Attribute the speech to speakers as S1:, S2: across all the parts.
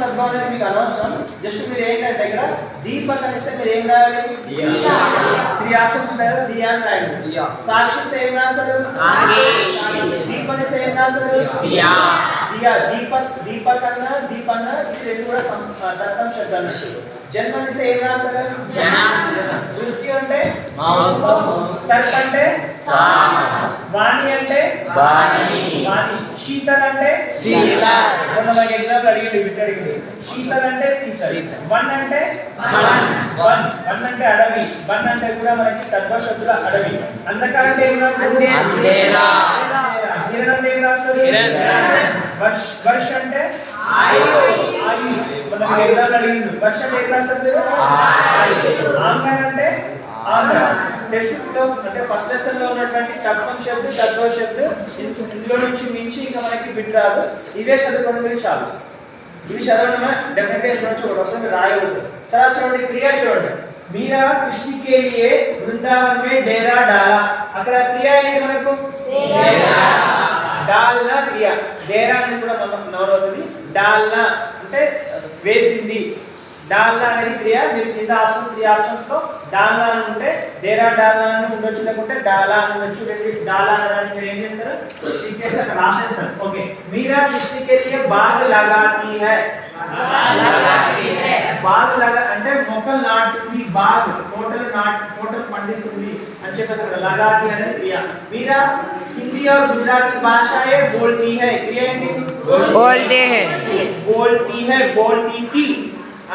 S1: తద్భవం అనేది మీకు అనవసరం. జస్ట్ మీరు ఏంటంటే ఇక్కడ దీపక్ అనేస్తే మీరు ఏం రాయాలి? 3 ఆప్షన్స్ ఉంటాయి కదా, దియా అని రాయండి. సాక్షి సేమ్ రాస్తారు, దీప్ అనేసి ఏం రాస్తారు? దియా. దీపక్ అన్న దీప్ అన్న ఇది రెండు కూడా తత్సమ శబ్దాలు. జన్మ అనేసి ఏం రాస్తారు? మృత్యు అంటే సర్ప్ అంటే వాణి అంటే వాణి, శీతల్ అంటే మనకి ఎగ్జాంపుల్ అడిగింది బిట్ అడిగింది. శీతల్ అంటే శీతల్, వన్ అంటే వన్ అంటే అడవి, వన్ అంటే కూడా మనకి తద్భవ శబ్దుల అడవి. అంధకార అంటే ఏం రాస్తారు? హిరణ్ అంటే ఏం రాస్తారు? వర్ష అంటే మనకి ఎగ్జాంపుల్ అడిగింది. వర్ష అంటే ఏం రాస్తారు? ఆంగన్ అంటే టెక్స్ట్ లో అంటే ఫస్ట్ లెసన్ లో ఉన్నటువంటి తత్వం శబ్దం తద్భవ శబ్దం ఇందులో నుంచి మించి ఇంకా మనకి బిట్ రాదు. ఇవే చదువుకోవడం మీరు చాలు. ఇవి చదవడం డెఫినెట్ గా ఇంట్లో చూడండి వస్తుంది రాయవద్దు. తర్వాత చూడండి క్రియ చూడండి. మీరా కృష్ణ కే లియే వృందావన్ మే డేరా డాలా. అక్కడ క్రియ ఏంటి మనకు? డాల్నా క్రియ. డేరా అనేది కూడా నౌన్ అవుతుంది. డాల్నా అంటే వేసింది. డాల్నా అనేది క్రియ. మీరు కింద ఆప్షన్స్ 3 ఆప్షన్స్ లో డాల్నా అని ఉంటే డేరా డాల్నా అని ఉండొచ్చు, లేకుంటే డాలా అని ఉండొచ్చు. డాలా అనడానికి మీరు ఏం చేస్తారు? క్లిక్ చేసి అక్కడ రాసేస్తారు. ఓకే. మీరా కృష్ణ కే లియే బాగ్ లగాతీ హై. బాగ్ లగా అంటే మొక్కలు నాటుతుంది. బాగ్ టోటల్ పండిస్తుంది అని చెప్పారు. లగాతీ అనేది క్రియ. మీరా హిందీ और गुजराती भाषाएं बोलती है. क्रिया ఏంటి? बोलती है बोलती थी.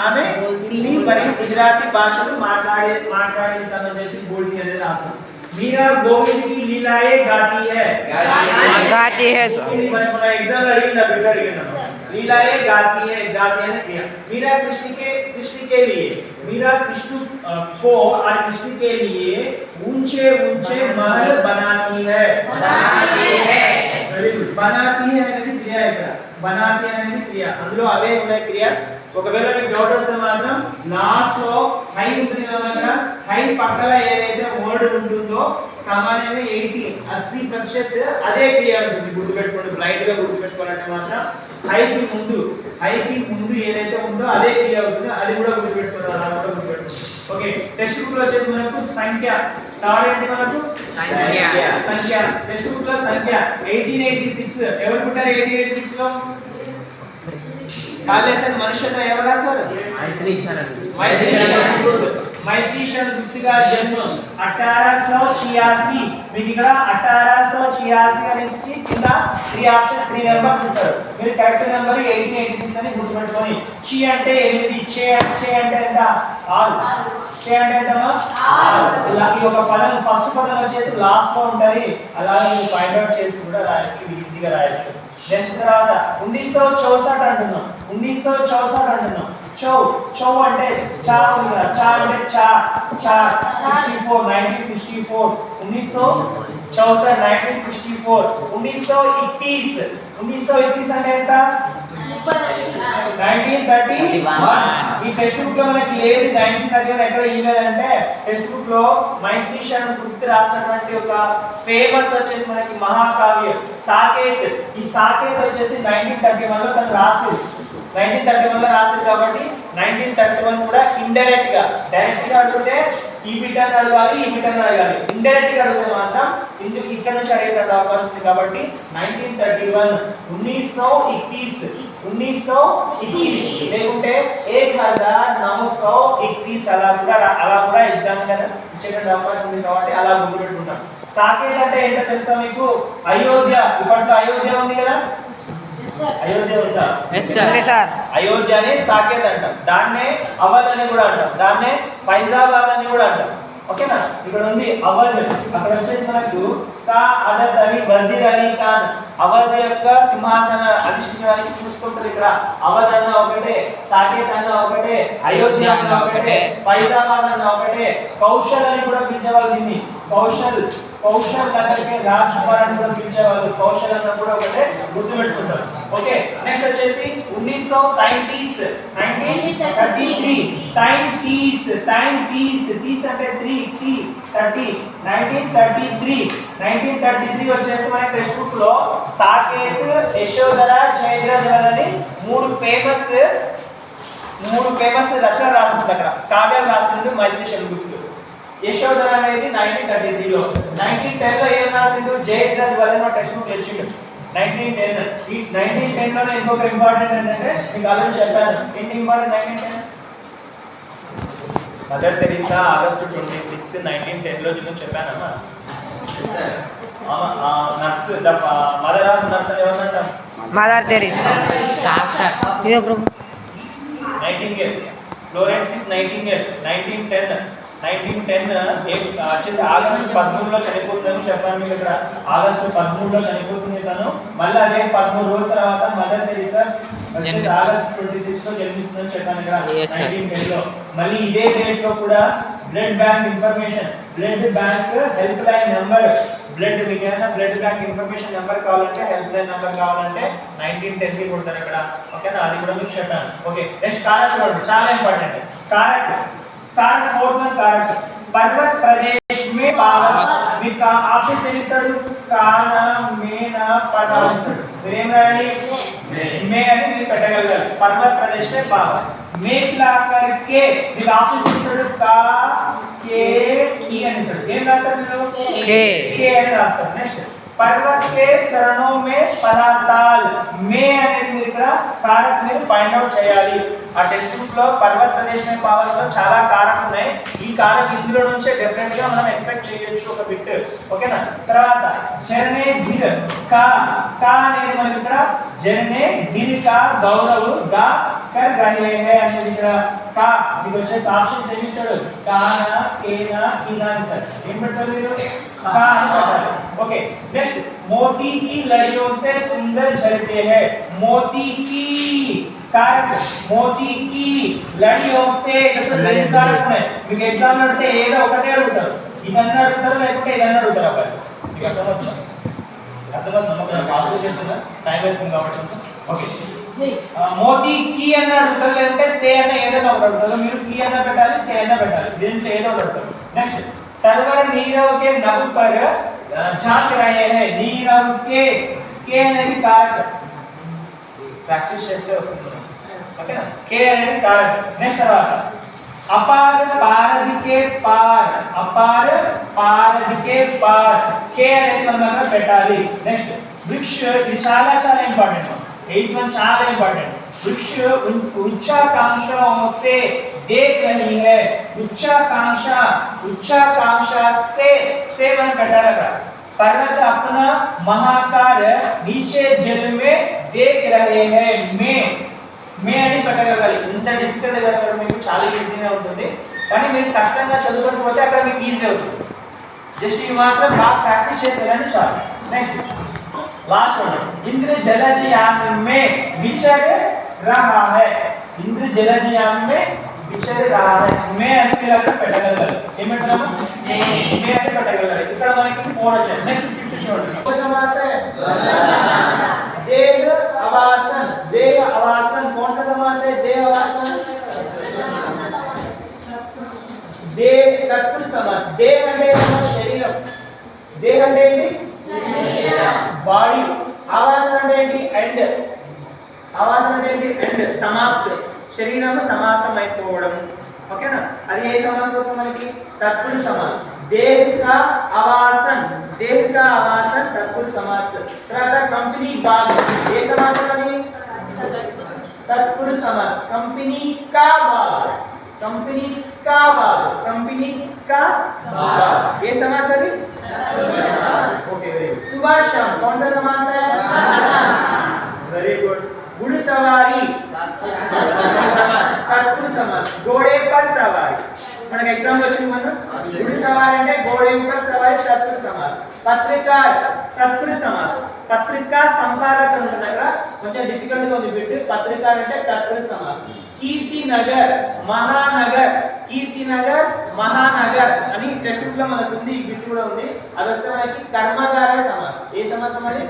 S1: ఆమె హిందీ మరియు గుజరాతీ భాషలు మాట్లాడేది చేసి బోల్టీ అనేది రాస్తాం. మీరా గోవింद की लीलाएं गाती है. మన ఎగ్జామ్ అడిగిన బిట్ అడిగిన लीलाएं गाती है ने किया. मीरा कृष्ण के लिए मीरा कृष्ण को और कृष्ण के लिए ऊंचे महल बनाती है. बनाती है అనేది క్రియ. ఇక్కడ बनाती है అనేది క్రియ. అందులో అవే ఉన్నాయి క్రియ. ఒకవేళ మీకు డౌట్ వస్తే మాత్రం లాస్ట్ లో హై ఉంటుంది కదా, హై పక్కన ఏదైతే వర్డ్ ఉంటుందో సామాన్యంగా 80% అదే క్రియ ఉంటుంది. గుర్తుపెట్టుకోండి, బ్లైండ్ గా గుర్తుపెట్టుకోవాలంటే మాత్రం హైకి ముందు ఏదైతే ఉందో అదే క్రియ అవుతుంది. అది కూడా గుర్తుపెట్టుకోవాలి, అలా కూడా గుర్తుపెట్టుకోండి. ఓకే. టెక్స్ట్ బుక్ లో వచ్చేసి మనకు సంఖ్య థర్డ్ ఏంటి? మనకు సంఖ్య. టెక్స్ట్ బుక్ లో సంఖ్య 1886 ఎవరు పుట్టారు? 1886 లో కాళేశ్వర మనుషులు ఎవరు రాశారు? మైత్రీశరణ గుప్త గారి జన్మం 1886. మీకు ఇక్కడ 1886 అనేసి కింద 3 నెంబర్స్ ఇస్తారు. మీరు కరెక్ట్ నెంబర్ 1886 అని గుర్తుపెట్టుకొని. షి అంటే 8, చే అంటే ఎంత? 6. చే అంటే ఎంతమా? 6. ఈ ఒక పదం ఫస్ట్ పదం వచ్చేసి లాస్ట్ లో ఉంటది. అలాగే మీరు ఫైండ్ అవుట్ చేసి కూడా రాయొచ్చు, ఈజీగా రాయొచ్చు. నెక్స్ట్ తర్వాత 1964 అంటున్నాం. 1964 అంటున్నాం. చౌ అంటే చా ఉంది కదా, చా అంటే చా 64 1964 1964 1921 అంటే ఎంత? 1931. ఈ టెక్స్ట్ బుక్ లో మనకి లేదు 1931 ఎక్కడ ఇవ్వలేదంటే టెక్స్ట్ బుక్ లో మైత్రీశరణ గుప్త రాసినటువంటి ఒక ఫేమస్ వచ్చేసి మనకి మహాకావ్యం సాకేత్. ఈ సాకేత్ వచ్చేసి 1931 లో తను రాసింది. 1931 లో రాసింది కాబట్టి 1931 కూడా ఇండైరెక్ట్ గా, డైరెక్ట్ గా అడిగితే ఈ బిట్ అని అడగాలి, ఈ బిట్ అని అడగాలి. ఇండైరెక్ట్ గా అడిగితే మాత్రం ఇందుకు ఇక్కడ నుంచి అడిగేట అవకాశం ఉంది కాబట్టి 1931 1921 లేకుంటే 1921 అలా కూడా ఎగ్జామ్ ఇచ్చేటువంటి అవకాశం ఉంది కాబట్టి అలా గుర్తుపెట్టుకుంటాం. సాకేత్ అంటే ఏంటో తెలుసా మీకు? అయోధ్య. ఇప్పట్లో అయోధ్య ఉంది కదా, అయోధ్య ఉందా? అయోధ్యని సాకేత్ అంటాం. దాన్నే అవధ్ అని కూడా అంటాం. దాన్నే ఫైజాబాద్ అని కూడా అంటాం. ఓకేనా? ఇక్కడ ఉంది అవధ్. అక్కడ వచ్చేసి మనకు సాఅదత్ అలీ వజీర్ అలీ ఖాన్ అవధ్ యొక్క సింహాసన అధిష్ఠించడానికి చూసుకుంటారు. ఇక్కడ అవధ్ అన్న ఒకటే, సాకేత్ అన్న ఒకటే, అయోధ్య అన్న ఒకటే, ఫైజాబాద్ అన్న ఒకటే. కౌశల్ అని కూడా పిలిచేవాళ్ళు దీన్ని. కౌశల్ నగర్ కే రాజ్కుమార్ అని కూడా పిలిచేవాళ్ళు. కౌశల్ అన్నప్పుడు ఒకటే గుర్తు పెట్టుకుంటారు. ఓకే, నెక్స్ట్ వచ్చేసి 1930s 1933 తీస్ అంటే 3 టీ 30 1933 వచ్చేసి మన టెక్స్ట్ బుక్ లో సాకేత్, యశోధర, జయద్రథ్ అని మూడు ఫేమస్ రచన రాసింది. అక్కడ కావ్యాలు రాసింది మైత్రి శంగుప్తుడు. యశోధర అనేది 1933 లో. 1910 లో ఏం రాసిండు? జయద్రథ్ వలన టెక్స్ట్ బుక్ తెచ్చిండు 1910. ఈ 1910 లోనే ఇంకొక ఇంపార్టెంట్ ఏంటంటే మీకు ఆల్రెడీ చెప్పాను. ఏంటి ఇంపార్టెంట్? 1910 మదర్ తెరీసా ఆగస్టు 26 1910 లో నేను చెప్పానమ్మా. నర్స్ మదర్ ఆఫ్ నర్స్ అని ఏమన్నా
S2: mother Teresa
S1: nightingale, Florence nightingale 1910 వచ్చేసి ఆగస్టు 13 లో చనిపోతుందని చెప్పాను మీకు. ఇక్కడ ఆగస్టు 13 లో చనిపోతుంది తను. మళ్ళీ అదే 13 రోజుల తర్వాత మదర్ తెరీసా వచ్చేసి ఆగస్టు 26 లో జన్మిస్తుందని చెప్పాను ఇక్కడ 1910 లో. మళ్ళీ ఇదే డేట్ లో కూడా blood bank information, blood bank help line number, blood మీకు ఏమైనా బ్లడ్ బ్యాంక్ ఇన్ఫర్మేషన్ నెంబర్ కావాలంటే, హెల్ప్ లైన్ నెంబర్ కావాలంటే 1910 కి కొడతారు ఇక్కడ. ఓకేనా, అది కూడా మీకు చెప్పాను. ఓకే, నెక్స్ట్ కారక్ చూడండి, చాలా ఇంపార్టెంట్. कारक फोर्थ वन कारक पर्वत प्रदेश में पावस మీకు ఆప్షన్ చేస్తాడు కాన మేన పదాస్తాడు. మీరేం రాయాలి? మే అని మీరు పెట్టగలగాలి. పర్వత ప్రదేశ్ में पावस మేట్లా करके మీకు ఆప్షన్ చేస్తాడు కా కే కి అని ఇస్తాడు. ఏం రాస్తారు మీరు? కే అని రాస్తారు. నెక్స్ట్ पर्वत के चरणों में पदाताल మే అనేది మీరు ఇక్కడ కారక్ మీరు ఫైండ్ అవుట్ చేయాలి. ఆ టెక్స్ట్ బుక్ లో పర్వత ప్రదేశ్ में पावस లో చాలా కారక్ ఉన్నాయి. ఈ కారక్ ఇందులో నుంచే డెఫినెట్ గా మనం ఎక్స్పెక్ట్ చేయొచ్చు ఒక బిట్. ఓకేనా, తర్వాత చరణే గిర్ కా అనేది మనకి ఇక్కడ జరణే గిర్ కా గౌరవ్ గా कर रहे हैं అనేది ఇక్కడ కా ఇది వచ్చేసి ఆప్షన్ సెమిస్టర్ కానా కేనా కినా సార్ ఏం పెట్టాలి మీరు? కా అని పెట్టాలి. ఓకే, నెక్స్ట్ मोती की लड़ियों से सुंदर झलके हैं. मोती की कारक मोती की लड़ियों से कारक है. మీకు ఎగ్జామ్ అంటే ఏదో ఒకటే అడుగుతారు, ఇదన్నా అడుగుతారు లేకపోతే ఇదన్నా అడుగుతారు. అబ్బాయి మీకు అర్థమవుతుందా? నమ్మకం పాస్ చేస్తున్నా టైం అవుతుంది కాబట్టి. ఓకే, మోతీ की అన్న అడుగుతారు లేదంటే సే అన్న ఏదైనా ఒకటి అడుగుతారు. మీరు की అన్న పెట్టాలి, సే అన్న పెట్టాలి, దీంట్లో ఏదో ఒకటి అడుగుతారు. నెక్స్ట్ तरवर नीरव के नभ पर झांक रहे हैं. नीरव के అనేది कारक ప్రాక్టీస్ చేస్తే వస్తుంది. ఓకేనా, కే అనేది कारक. నెక్స్ట్ తర్వాత अपार पारधि के पार, अपार पारधि के पार కే అనేది మనం అక్కడ పెట్టాలి. నెక్స్ట్ వృక్ష, ఇది చాలా చాలా ఇంపార్టెంట్. 8 వన్ చాలా ఇంపార్టెంట్. वृक्ष उच्चाकांक्षाओं से देख रही है. उच्चाकांक्षा से वन कटा लगा. पर्वत अपना महाकार नीचे जल में देख रहे हैं. మే అని పెట్టగలగాలి. ఇంత డిఫికల్ట్ గా అక్కడ మీకు చాలా ఈజీగా ఉంటుంది, కానీ మీరు కష్టంగా చదువుకోకపోతే అక్కడ మీకు ఈజీ అవుతుంది. జస్ట్ ఈ మాత్రం బాగా ప్రాక్టీస్ చేసేయాలని చాలు. నెక్స్ట్ लास्ट वन इंद्र जलजयान में विचर रहा है. इंद्र जलजयान में विचर रहा है. मैं అని మీరు అక్కడ పెట్టగలగాలి. ఏమంటారు? మే అని పెట్టగలగాలి. ఇక్కడ మనకి 4 వచ్చాయి. నెక్స్ట్ 5th చూడండి. समास है देह आवासन. देह आवासन कौन सा समास है? देह आवासन देह तत्पुरुष समास. देह అంటే మన శరీరం. దేహ అంటే ఏంటి? బాడీ. ఆవాసన అంటే ఏంటి? ఎండ్. ఆవాసన అంటే ఏంటి? ఎండ్, సమాప్తి. శరీరం సమాప్తం అయిపోవడం. ఓకేనా, అది ఏ సమాసం అవుతుంది మనకి? తత్పురుష సమాస్. దేహ కా ఆవాసన, దేహ కా ఆవాసన తత్పురుష సమాస్. తర్వాత కంపెనీ బాగ్ ఏ సమాసం అది? తత్పురుష సమాస్. కంపెనీ కా బాగ్, कंपनी का बाग, कंपनी का बाग ये समास है. Okay, very good. सुबह शाम कौन सा समास है? Very good. घुड़सवारी तत्पुरुष समास. घोड़े पर सवारी మనకి ఎగ్జామ్ లో వచ్చింది. మనం घुड़सवारी అంటే घोड़े पर सवारी तत्पुरुष समास. పత్రికార్ తత్పురుష సమాస్. పత్రికా సంపాదక ఉంటుంది అక్కడ కొంచెం డిఫికల్ట్ గా ఉంది బిట్. పత్రికార్ అంటే తత్పురుష సమాస్. कीर्ति नगर महानगर కీర్తినగర్, మహానగర్ అని టెక్స్ట్ బుక్ లో మనకు ఉంది. ఈ బిట్ కూడా ఉంది. అది వస్తే మనకి కర్మధారయ సమాస్. ఏ సమాసం అది?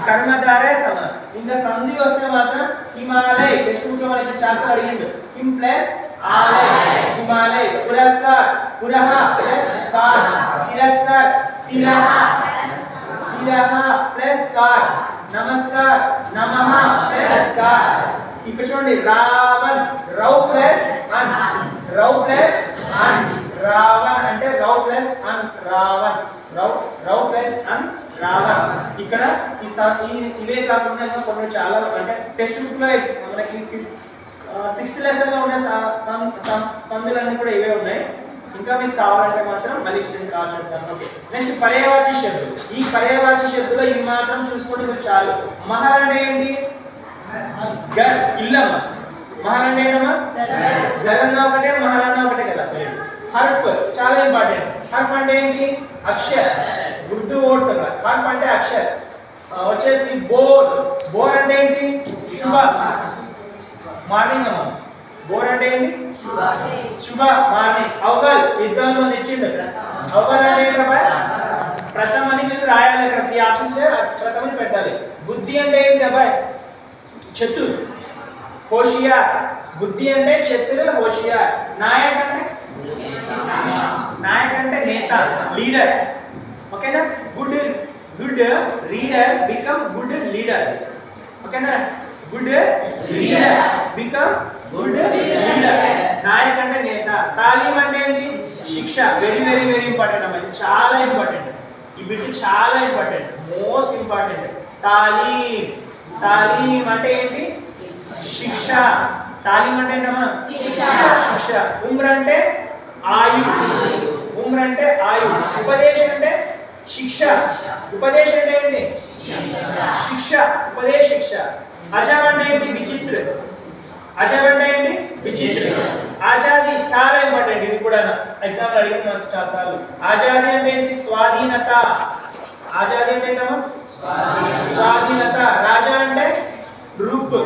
S1: కర్మధారయ సమాస్. ఇంకా సంధి వస్తే మాత్రం హిమాలయ. టెక్స్ట్ బుక్ లో మనకి చాలా అడిగింది. హిమ్ ప్లస్ ఆలయ, హిమాలయ. పురస్కార్, పురహ ప్లస్ కార్. తిరస్కార్, తిరహ, తిరహ ప్లస్ కార్. నమస్కార్, నమః ప్లస్ కార్. ఇక్కడ చూడండి, రావణ్, రౌ ప్లస్ అన్, రౌ ప్లస్ అన్. రావణ్ అంటే రౌ ప్లస్ అన్, రావణ్. రౌ ప్లస్ అన్, రావణ్. ఇక్కడ ఇవే కాకుండా ఇంకా కొన్ని చాలా అంటే టెక్స్ట్ బుక్ లో మనకి 6th లెసన్ లో ఉన్న సందులన్నీ కూడా ఇవే ఉన్నాయి. ఇంకా మీకు కావాలంటే మాత్రం మళ్ళీ నేను కాల్ చెప్తాను. ఓకే, నెక్స్ట్ పర్యాయవాచి శబ్దులు. ఈ పర్యాయవాచి శబ్దులో ఇవి మాత్రం చూసుకోండి మీరు చాలు. మహల్ అంటే ఏంటి? ఇల్లమ్మ. మహల్ అంటే ఏంటమ్మా? గర్ అన్న ఒకటే, మహల్ అన్న ఒకటే కదా. హర్ఫ్ చాలా ఇంపార్టెంట్. హర్ఫ్ అంటే ఏంటి? అక్షర్. ఉర్దూ వర్డ్స్ అక్కడ. హర్ఫ్ అంటే అక్షర్. వచ్చేసి బోర్. బోర్ అంటే ఏంటి? శుభ. మార్నింగ్ అమ్మ. బోర్ అంటే ఏంటి? శుభ మార్నింగ్. అవగల్ ఎగ్జామ్ లో ఇచ్చింది. అవగల్ అంటే ఏంటమ్మా? ప్రథమని మీరు రాయాలి. ఇక్కడ 3 ఆప్షన్స్ ప్రథమని పెట్టాలి. బుద్ధి అంటే ఏంటి అబ్బాయి? చతుర్. హోషియార్. బుద్ధి అంటే చతుర్, హోషియార్. నాయక్ అంటే? నాయక్ అంటే నేత, లీడర్. ఓకేనా? Good reader become good leader. ఓకేనా? Good reader become good leader. నాయక్ అంటే నేత. తాలీం అంటే ఏంటి? శిక్ష. వెరీ వెరీ వెరీ ఇంపార్టెంట్ అమ్మ. ఇది చాలా ఇంపార్టెంట్. ఈ బిట్ చాలా ఇంపార్టెంట్, మోస్ట్ ఇంపార్టెంట్. తాలీం. తాలీం అంటే ఏంటి? శిక్ష. తాలీం అంటే ఏంటమ్మా? శిక్ష. ఉమ్ర అంటే ఆయు. ఉమ్ర అంటే ఆయు. ఉపదేశం అంటే శిక్ష. ఉపదేశం అంటే ఏంటి? శిక్ష. ఉపదేశ శిక్ష. అజబ్ అంటే ఏంటి? విచిత్ర. అజబ్ అంటే ఏంటి? విచిత్ర. ఆజాదీ చాలా ఇంపార్టెంట్. ఇది కూడా ఎగ్జామ్ లో అడిగింది నాకు చాలా సార్లు. ఆజాదీ అంటే ఏంటి? స్వాధీనత. ఆజాదీ అంటే ఏంటమ్మా? స్వాధీనత. రాజా అంటే రూప్.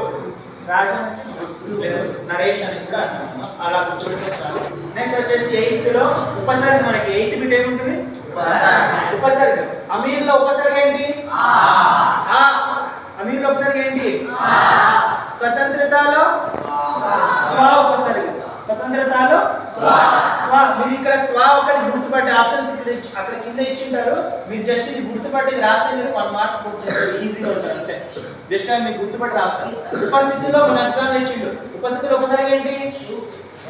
S1: రాజా నరేష్ అని కూడా అంటాం. అలా గుర్తుపెట్టుకోవాలి. నెక్స్ట్ వచ్చేసి 8th లో ఉపసర్గ. మనకి 8th బిట్ ఏముంటుంది? ఉపసర్గ. అమీర్ లో ఉపసర్గ ఏంటి? ఆ. అమీర్ లో ఉపసర్గ ఏంటి? స్వతంత్రతలో స్వ ఉపసర్గ. స్వతంత్రతలో స్వ. మీరు ఇక్కడ స్వ ఒకటి గుర్తుపట్టే ఆప్షన్స్ అక్కడ కింద ఇచ్చింటారు. మీరు జస్ట్ ఇది గుర్తుపట్టి రాస్తే మీరు 1 మార్క్స్ స్కోర్ చేస్తారు. ఈజీగా ఉంటుంది అంతే. జస్ట్ మీరు గుర్తుపట్టి రాస్తారు. ఉపస్థితిలో మన ఎగ్జామ్ ఇచ్చిండు. ఉపస్థితిలో ఉపసర్గ ఏంటి?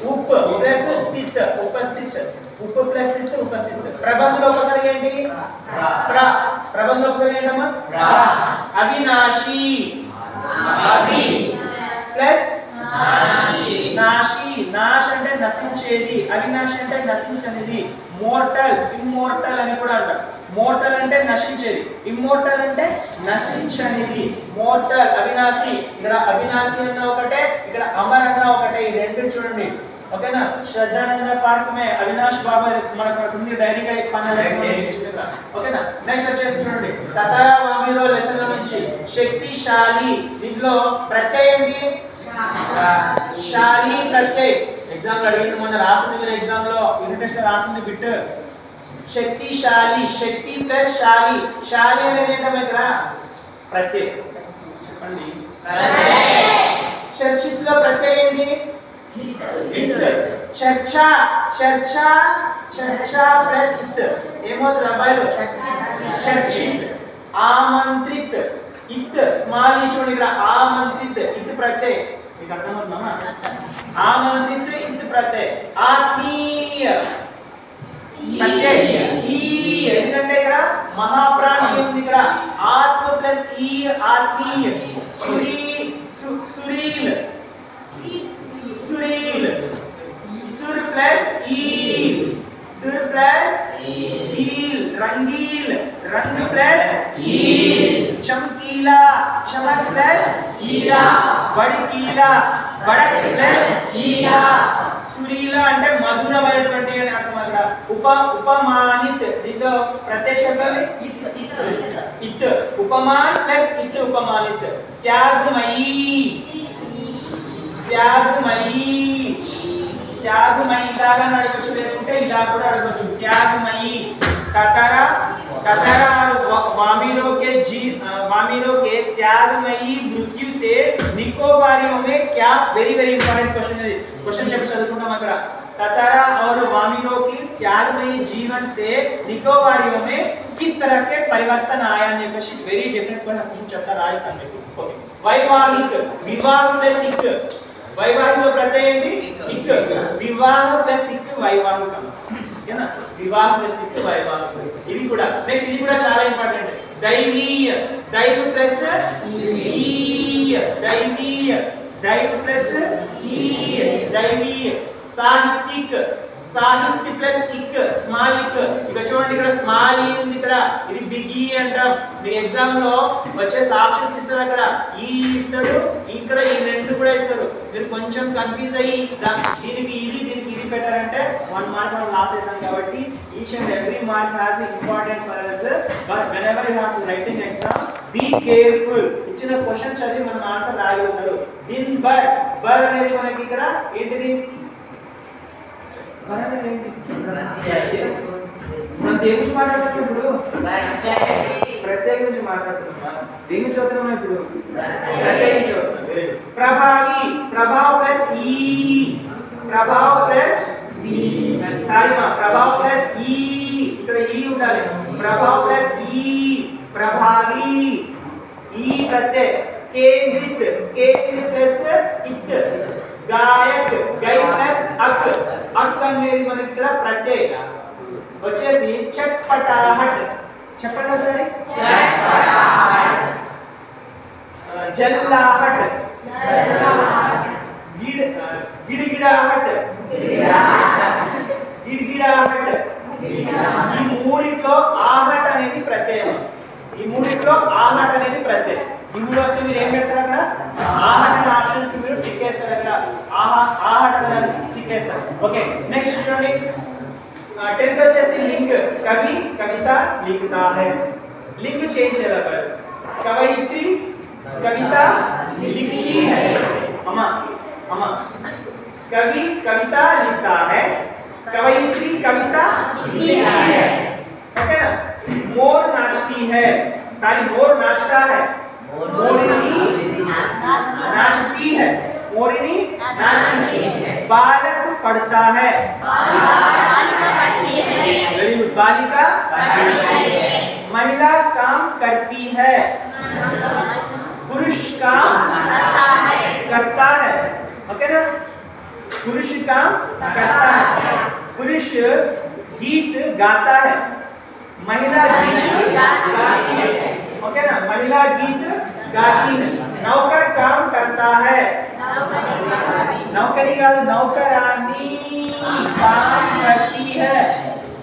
S1: ఉప్ ప్లస్ స్థిత్. ఉపస్థిత్. ఉప్ ప్లస్ స్థిత్, ఉపస్థిత్. ప్రబంధంలో ఉపసర్గ ఏంటి? ప్ర. ప్రబంధంలో ఉపసర్గ ఏంటమ్మా? అవినాశి. అవి ప్లస్ నాశి. నాశ్ అంటే నశించేది. అవినాశి అంటే నశించనిది. మోర్టల్, ఇమ్మోర్టల్ అని కూడా అంటారు. మోర్టల్ అంటే నశించేది, ఇమ్మోర్టల్ అంటే నశించనిది. మోర్టల్, అవినాశి. ఇక్కడ అవినాశి అన్న ఒకటే, ఇక్కడ అమర్ అన్న ఒకటే. ఈ రెండు చూడండి. ఓకేనా? శ్రద్ధానంద పార్క్ మే అవినాష్ బాబా మనకు ఉంది డైరీగా ఓకేనా? నెక్స్ట్ వచ్చేసి చూడండి, తతారా మామిలో లెసన్ నుంచి శక్తిశాలి. దీంట్లో ప్రత్యయం ఏంటి? శాలి ప్రత్యయ. ఎగ్జామ్ లో అడిగిన మొన్న రాసింది, మీరు ఎగ్జామ్ లో యూనిట్ టెస్ట్ రాసింది బిట్. శక్తిశాలి. శక్తి ప్లస్ శాలి. శాలి అనేది ఏంటో ఇక్కడ ప్రత్యయ. చెప్పండి. చర్చిత్ లో ప్రత్యయం ఏంటి? చర్చ. చర్చ. చర్చ ప్లస్ ఇత్ ఏమవుతుంది అబ్బాయిలు? చర్చిత్. ఆమంత్రిత్. ఇత్ స్మాల్ ఈ చూడండి ఇక్కడ. ఆమంత్రిత్ ఇత్ ప్రత్యయ. మీకు అర్థమవుతుందా? ఆమంత్రిత్ ఇత్ ప్రత్యయ. ఆత్మీయ ప్రత్యయ. ఈ ఎందుకంటే ఇక్కడ మహాప్రాణి ఉంది. ఇక్కడ ఆత్మ ప్లస్ ఈ ఆత్మీయ. సురీల్. సురీల్. సుర్ ప్లస్ ఈ. Sur plus eel. రంగీల్. రంగ్ ప్లస్ ఈల్. చమ్కీలా. చమక్ ప్లస్ ఈలా. బడికీలా. బడక్ ప్లస్ ఈలా. సురీలా అంటే మధురమైనటువంటి అని అర్థం. అక్కడ ఉపమానిత్. దీంట్లో ప్రత్యక్షంగా ఇత్. ఉపమాన్ ప్లస్ ఇత్ ఉపమానిత్. త్యాగమయీ. త్యాగమయీ. త్యాగమయి ఇలాగా అడగొచ్చు, లేకుంటే ఇలా కూడా అడగొచ్చు. త్యాగమయి कतरा कतरा वामिलों के त्यागमयी मृत्यु से निकोबारियों में क्या वेरी वेरी इंपॉर्टेंट क्वेश्चन చెప్పి చదువుకుందాం అక్కడ. कतरा और वामिलों की त्यागमयी जीवन से निकोबारियों में किस तरह के परिवर्तन आया ने क्वेश्चन वेरी डिफरेंट क्वेश्चन చెప్తా రాజస్థान में. ओके वैवाहिक विवाह प्लस इक वैवाहिक లో ప్రత్యయం ఏంటి ఇక్ వివాహ ప్లస్ ఇక్ వైవాహికం ఓకేనా వివాహ ప్లస్ ఇక్ వైవాహికం ఇది కూడా నెక్స్ట్ ఇది కూడా చాలా ఇంపార్టెంట్ దైవీయ దైవ ప్లస్ ఈయ దైవీయ దైవ ప్లస్ ఈయ దైవీయ సాహిత్యిక సాహిత్య ప్లస్ ఇక్ స్మాల్ ఇక్ ఇక్కడ చూడండి ఇక్కడ స్మాల్ ఈ ఉంది ఇక్కడ ఇది బిగ్ ఈ అంటాం మీ ఎగ్జామ్ లో వచ్చే ఆప్షన్స్ ఇస్తారు అక్కడ ఈ ఇస్తాడు ఇక్కడ ఈ రెండు కూడా ఇస్తారు మీరు కొంచెం కన్ఫ్యూజ్ అయ్యి దీనికి ఇది పెట్టారంటే 1 మార్క్ మనం లాస్ అవుతాం కాబట్టి each and every mark has important for us but whenever you have to write in exam be careful ఇచ్చిన క్వశ్చన్ చదివి మనం ఆన్సర్ రాయగలుగుతారు దీని బట్ అనేది మనకి ఇక్కడ ఏంటిది మనం దేని గురించి మాట్లాడుతున్నాం ఇప్పుడు ప్రత్యేక గురించి మాట్లాడుతున్నాం దేని గురించి చదువుతున్నాం ఇప్పుడు ప్రత్యేక గురించి చదువుతున్నాం ప్రభావి ప్రభావ ప్లస్ ఈ ప్రభావ ప్లస్ ఈ సారీ మా ప్రభావ ప్లస్ ఈ ఇక్కడ ఈ ఉండాలి ప్రభావ ప్లస్ ఈ ప్రభావి ఈ ప్రత్యయ కేంద్రిత ప్లస్ ఇక్ गायक गई प्लस अक अक అనేది మనకి ఇక్కడ ప్రత్యయ వచ్చేసి చట్పటాహట్ చెప్పండి ఒకసారి చట్పటాహట్ జల్లాహట్ గిడిగిడాహట్ గిడిగిడాహట్ ఈ మూడిట్లో ఆహట్ అనేది ప్రత్యయం ఈ మూడిట్లో ఆహట్ అనేది ప్రత్యయం ఈ మూడు వస్తే మీరు ఏం పెడతారు అక్కడ ఆహట్ ఆప్షన్స్ మీరు టిక్ చేస్తారు అక్కడ ఆహట్ అనేది టిక్ చేస్తారు ఓకే నెక్స్ట్ చూడండి 10th వచ్చేసి లింగ్ కవి కవిత लिखता है लिंग चेंज చేయాలి అక్కడ కవయిత్రి కవిత लिखती है అమ్మా कवि कविता लिखता है कवयित्री कविता लिखती है ओके ना मोर नाचती है सारी मोर नाचता है मोरिनी नाचती है मोरिनी नाचती है बालक पढ़ता है वेरी गुड बालिका महिला काम करती है पुरुष काम करता है ओके ना पुरुष काम करता है पुरुष गीत गाता है महिला गीत गाती है ओके ना महिला गीत गाती है नौकर काम करता है नौकरी का नौकरानी काम करती है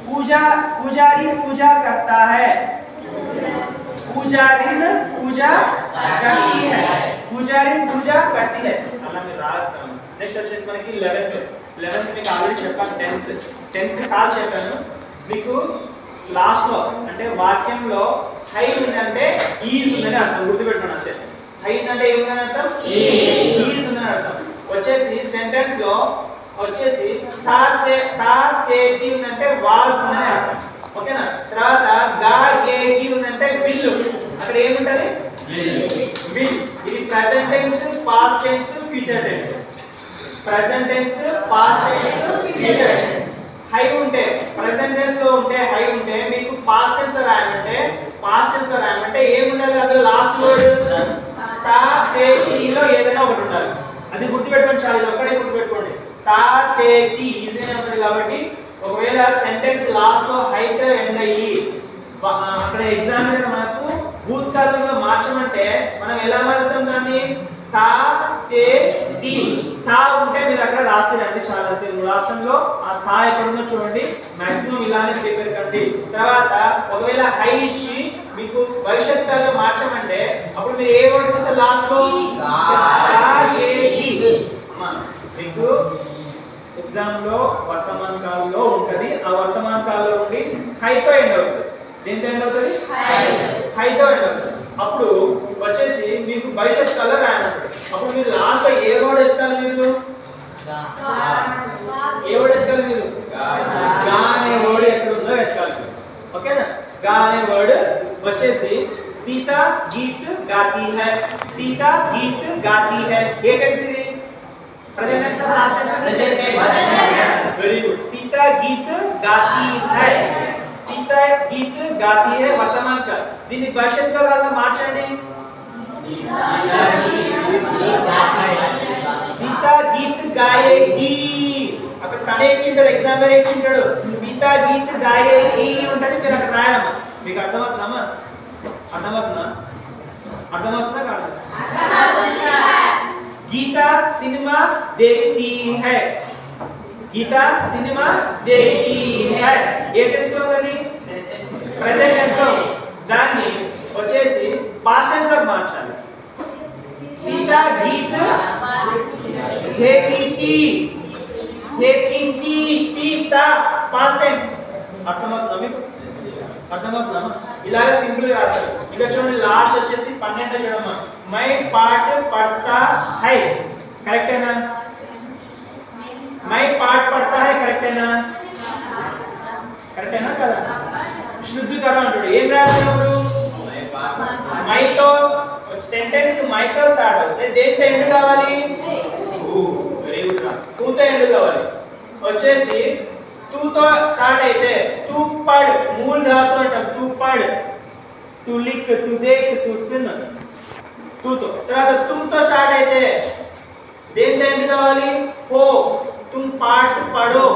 S1: पुजारी पूजा करता है पुजारिन पूजा करती है पुजारिन पूजा करती है अल्लाह में राज నెక్స్ట్ వచ్చేసి మనకి 11th మీకు ఆల్రెడీ చెప్పాను టెన్స్ కాల్ చెప్పాను మీకు లాస్ట్ లో అంటే వాక్యంలో హై ఉందంటే ఈజ్ ఉందని అర్థం గుర్తుపెట్టుకోండి అంతే హై అంటే ఏముందని అర్థం ఈజ్ ఉందని అర్థం వచ్చేసి సెంటెన్స్ లో వచ్చేసి తాతేకి ఉందంటే వాజ్ ఉందని అర్థం ఓకేనా తర్వాత గా ఏకి ఉందంటే విల్ అక్కడ ఏముంటది విల్ ఇది present tense past tense future tense present tense past tense future tense హై ఉంటే ప్రెజెంట్ టెన్స్ లో ఉంటే హై ఉంటే మీకు పాస్ట్ టెన్స్ లో రాయమంటే ఏముండాలి అందులో లాస్ట్ వర్డ్ తా తే తి లో ఏదైనా ఒకటి ఉండాలి అది గుర్తుపెట్టుకోండి చాలు ఇది ఒక్కటే గుర్తుపెట్టుకోండి తా తే తి ఈజీగా ఉంటుంది కాబట్టి ఒకవేళ సెంటెన్స్ లాస్ట్ లో హై తో ఎండ్ అయ్యి అక్కడ ఎగ్జామినర్ మనకు భూతకాలంలో మార్చమంటే మనం ఎలా మారుస్తాం దాన్ని తా తే తి తా ఉంటే మీరు అక్కడ రాస్తారండి చాలా తెలుగు ఆప్షన్ లో ఆ తా ఎక్కడ ఉందో చూడండి మాక్సిమం ఇలానే ప్రిపేర్ కండి తర్వాత ఒకవేళ హై ఇచ్చి మీకు భవిష్యత్ కాలంలో మార్చమంటే అప్పుడు మీరు ఏ వర్డ్ చూస్తారు లాస్ట్ లో తా తే తి అమ్మా మీకు ఎగ్జామ్ లో వర్తమాన కాలంలో ఉంటది ఆ వర్తమాన కాలంలో ఉండి హై తో ఎండ్ అవుతుంది దేంతో ఎండ్ అవుతుంది హై తో ఎండ్ అవుతుంది అప్పుడు వచ్చేసి మీకు భవిష్యత్ కాలంలో రాయమంటారు అప్పుడు మీరు లాస్ట్ లో ఏ వర్డ్ ఎత్తాలి మీరు ఏ వర్డ్ ఎత్తుకోవాలి మీరు? గా అనే వర్డ్ ఎక్కడ ఉందో వెతకాలి. ఓకేనా? గా అనే వర్డ్ వచ్చేసి సీతా గీత్ గాती है. సీతా గీత్ గాती है. ఏ టెన్స్ ఇది? प्रेजेंट टेंस का last tense. Very good. Sita गीत गाती है. सीता गीत गाती है वर्तमान का. దీన్ని భవిష్యత్ కాలంలో మార్చండి. सीता गीत गाएगी. అక్కడ తనే ఇచ్చింటాడు, ఎగ్జాంపుల్ ఇచ్చింటాడు. सीता गीत गाएगी ఉంటది. మీరు అక్కడ రాయాలమ్మా. మీకు అర్థమవుతుందమ్మా? అర్థమవుతుందా కాదు? गीता सिनेमा देखती है. गीता सिनेमा देखती है. ఏ టెన్స్ లో ఉంది? ప్రెజెంట్ టెన్స్ లో. దాన్ని వచ్చేసి పాస్ట్ టెన్స్ లో మార్చాలి. सीता गीत देखती थी. తీతా పాస్ట్ టెన్స్. అర్థమవుతుందా మీకు? అర్థమవుతుందా? ఇలాగ సింపుల్ గా రాస్తారు. ఇక్కడ చూడండి లాస్ట్ వచ్చేసి 12 చూడమ్మా. मैं पाठ पढ़ता है. करेक्ट है ना? मैं पाठ पढ़ता है. करेक्ट है ना? करेक्ट है ना కదా? शुद्ध करो అంటాడు. ఏం రాయాలి ఇప్పుడు? मैं तो సెంటెన్స్ मैं तो స్టార్ట్ అవుతుంది. దేంతో ఎండ్ కావాలి? వెరీ గుడ్ రా. तू తో ఎండ్ కావాలి. వచ్చేసి तू తో స్టార్ట్ అయితే तू पढ़ मूल धातु అంటాం. तू पढ़, तू लिख, तू देख, तू सुन. तू तो తర్వాత तुम तो స్టార్ట్ అయితే దేంతో ఎండ్ కావాలి? हो. तुम पाठ पढ़ो,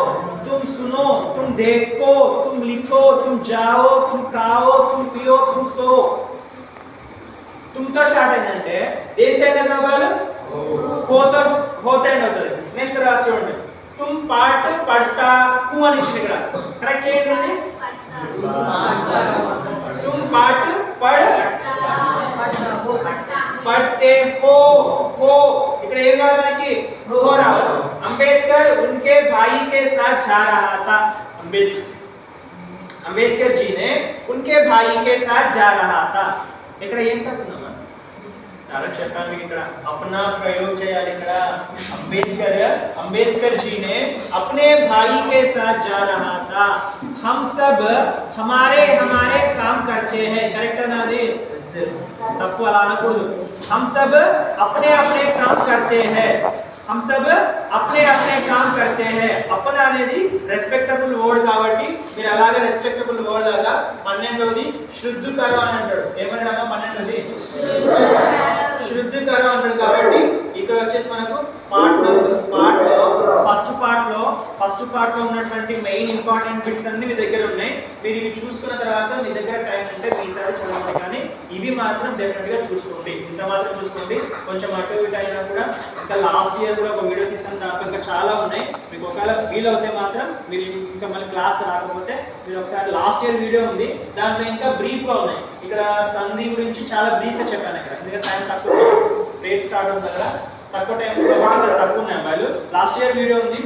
S1: तुम सुनो, तुम देखो, तुम लिखो, तुम जाओ, तुम खाओ, तुम पियो, तुम सो. तुम तो స్టార్ట్ అయిందంటే దేంతో ఎండ్ కావాలి? होతో ఎండ్ అవుతుంది. నెక్స్ట్ రా చూడండి. तुम पाठ पढ़ता हूं అని ఇచ్చింది ఇక్కడ. కరెక్ట్ చేయండి. तुम पाठ पढ़ते हो. ఇక్కడ ఏం రావాలి మనకి? हो రావాలి. अंबेडकर उनके भाई के साथ जा रहा था. अंबेडकर जी ने उनके भाई के साथ जा रहा था. ఇక్కడ ఏం తప్పుందమ్మా? చాలా చెప్పాను మీకు. ఇక్కడ अपना प्रयोग చేయాలి. ఇక్కడ अंबेडकर जी ने अपने भाई के साथ जा रहा था. हम सब हमारे काम करते हैं. करेक्ट है ना? అది తప్పు అలా అనకూడదు. हम सब अपने काम करते हैं. हम सब अपने काम करते हैं. अपना అనేది రెస్పెక్టబుల్ వర్డ్ కాబట్టి మీరు అలాగే రెస్పెక్టబుల్ వర్డ్ లాగా 12ది శుద్ధ కరో అని అంటాడు. ఏమన్నాడు? 12ది శుద్ధ కరో అంటాడు. కాబట్టి ఇక్కడ వచ్చేసి మనకు ఫస్ట్ పార్ట్ లో ఉన్నటువంటి మెయిన్ ఇంపార్టెంట్ బిట్స్ అన్ని మీ దగ్గర ఉన్నాయి. మీరు ఇవి చూసుకున్న తర్వాత మీ దగ్గర టైం ఉంటే మిగతా చదవండి. కానీ ఇవి మాత్రం డెఫినెట్ గా చూసుకోండి. ఇంత మాత్రం చూసుకోండి. కొంచెం అటు ఇటు అయినా కూడా ఇంకా లాస్ట్ ఇయర్ కూడా ఒక వీడియో తీసాను. దాంట్లో ఇంకా చాలా ఉన్నాయి. మీకు ఒకవేళ వీలు అవుతే మాత్రం మీరు ఇంకా మళ్ళీ క్లాస్ రాకపోతే మీరు ఒకసారి లాస్ట్ ఇయర్ వీడియో ఉంది. దాంట్లో ఇంకా బ్రీఫ్ గా ఉన్నాయి. ఇక్కడ సంధి గురించి చాలా బ్రీఫ్ గా చెప్పాను. ఇక్కడ ఎందుకంటే టైం తక్కువ, రేట్ స్టార్ట్ అవుతుంది కదా, తక్కువ టైం తక్కువ ఉన్నాయి అబ్బాయిలు. లాస్ట్ ఇయర్ వీడియో ఉంది.